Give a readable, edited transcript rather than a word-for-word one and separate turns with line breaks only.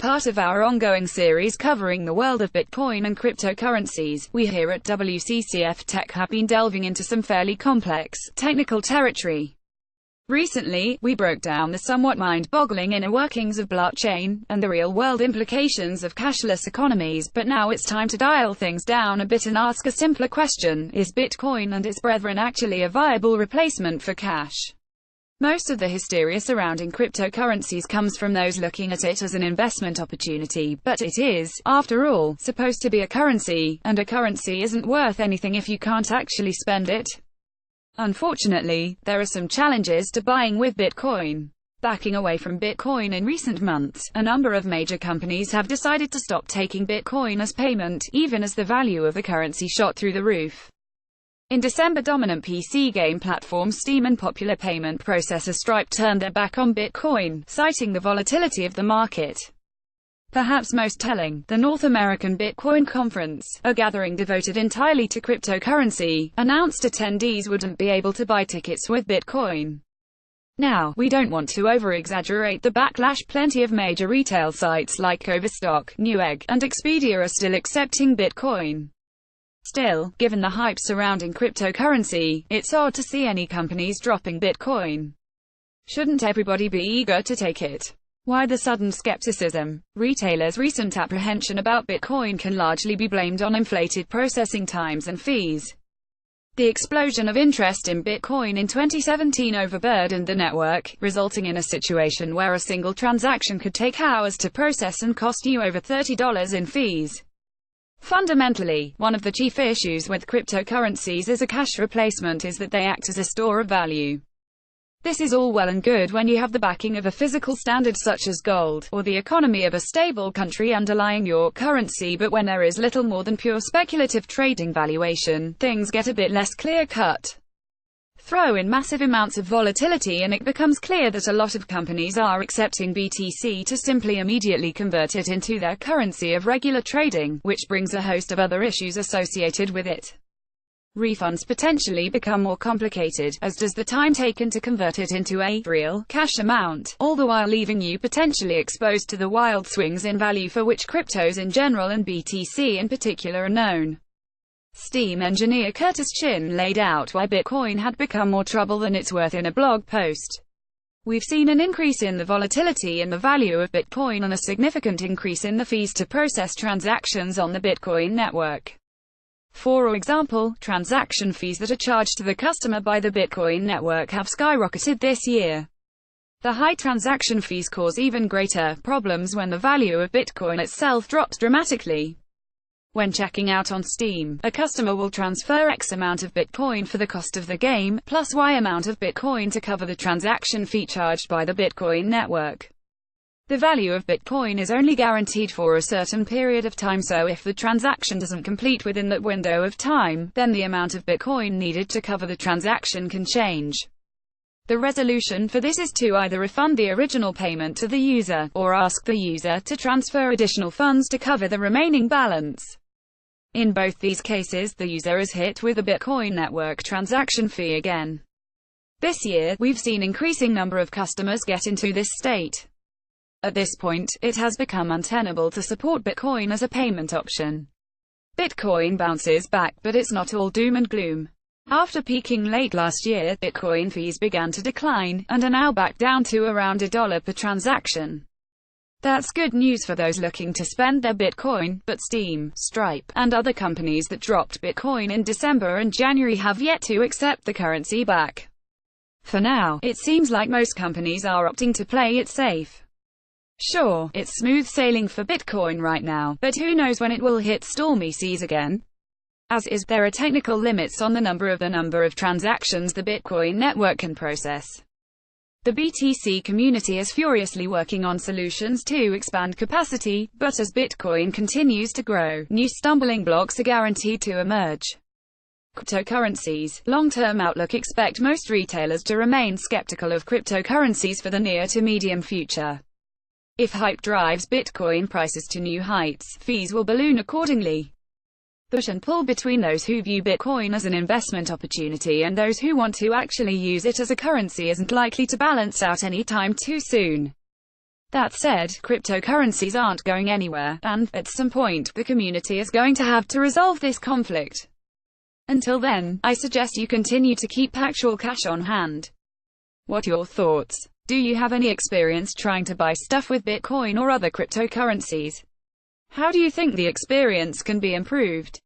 part of our ongoing series covering the world of Bitcoin and cryptocurrencies, we here at Wccftech have been delving into some fairly complex, technical territory. Recently, we broke down the somewhat mind-boggling inner workings of blockchain, and the real-world implications of cashless economies, but now it's time to dial things down a bit and ask a simpler question: is Bitcoin and its brethren actually a viable replacement for cash? Most of the hysteria surrounding cryptocurrencies comes from those looking at it as an investment opportunity, but it is, after all, supposed to be a currency, and a currency isn't worth anything if you can't actually spend it. Unfortunately, there are some challenges to buying with Bitcoin. Backing away from Bitcoin in recent months, a number of major companies have decided to stop taking Bitcoin as payment, even as the value of the currency shot through the roof. In December, dominant PC game platform Steam and popular payment processor Stripe turned their back on Bitcoin, citing the volatility of the market. Perhaps most telling, the North American Bitcoin Conference, a gathering devoted entirely to cryptocurrency, announced attendees wouldn't be able to buy tickets with Bitcoin. Now, we don't want to over-exaggerate the backlash. Plenty of major retail sites like Overstock, Newegg, and Expedia are still accepting Bitcoin. Still, given the hype surrounding cryptocurrency, it's odd to see any companies dropping Bitcoin. Shouldn't everybody be eager to take it? Why the sudden skepticism? Retailers' recent apprehension about Bitcoin can largely be blamed on inflated processing times and fees. The explosion of interest in Bitcoin in 2017 overburdened the network, resulting in a situation where a single transaction could take hours to process and cost you over $30 in fees. Fundamentally, one of the chief issues with cryptocurrencies as a cash replacement is that they act as a store of value. This is all well and good when you have the backing of a physical standard such as gold, or the economy of a stable country underlying your currency, but when there is little more than pure speculative trading valuation, things get a bit less clear-cut. Throw in massive amounts of volatility and it becomes clear that a lot of companies are accepting BTC to simply immediately convert it into their currency of regular trading, which brings a host of other issues associated with it. Refunds potentially become more complicated, as does the time taken to convert it into a real cash amount, all the while leaving you potentially exposed to the wild swings in value for which cryptos in general and BTC in particular are known. Steam engineer Curtis Chin laid out why Bitcoin had become more trouble than it's worth in a blog post. We've seen an increase in the volatility in the value of Bitcoin and a significant increase in the fees to process transactions on the Bitcoin network. For example, transaction fees that are charged to the customer by the Bitcoin network have skyrocketed this year. The high transaction fees cause even greater problems when the value of Bitcoin itself drops dramatically. When checking out on Steam, a customer will transfer X amount of Bitcoin for the cost of the game, plus Y amount of Bitcoin to cover the transaction fee charged by the Bitcoin network. The value of Bitcoin is only guaranteed for a certain period of time, so if the transaction doesn't complete within that window of time, then the amount of Bitcoin needed to cover the transaction can change. The resolution for this is to either refund the original payment to the user, or ask the user to transfer additional funds to cover the remaining balance. In both these cases, the user is hit with the Bitcoin network transaction fee again. This year, we've seen increasing number of customers get into this state. At this point, it has become untenable to support Bitcoin as a payment option. Bitcoin bounces back, but it's not all doom and gloom. After peaking late last year, Bitcoin fees began to decline, and are now back down to around $1 per transaction. That's good news for those looking to spend their Bitcoin, but Steam, Stripe, and other companies that dropped Bitcoin in December and January have yet to accept the currency back. For now, it seems like most companies are opting to play it safe. Sure, it's smooth sailing for Bitcoin right now, but who knows when it will hit stormy seas again? As is, there are technical limits on the number of transactions the Bitcoin network can process. The BTC community is furiously working on solutions to expand capacity, but as Bitcoin continues to grow, new stumbling blocks are guaranteed to emerge. Cryptocurrencies. Long-term outlook. Expect most retailers to remain skeptical of cryptocurrencies for the near to medium future. If hype drives Bitcoin prices to new heights, fees will balloon accordingly. The push and pull between those who view Bitcoin as an investment opportunity and those who want to actually use it as a currency isn't likely to balance out any time too soon. That said, cryptocurrencies aren't going anywhere, and, at some point, the community is going to have to resolve this conflict. Until then, I suggest you continue to keep actual cash on hand. What are your thoughts? Do you have any experience trying to buy stuff with Bitcoin or other cryptocurrencies? How do you think the experience can be improved?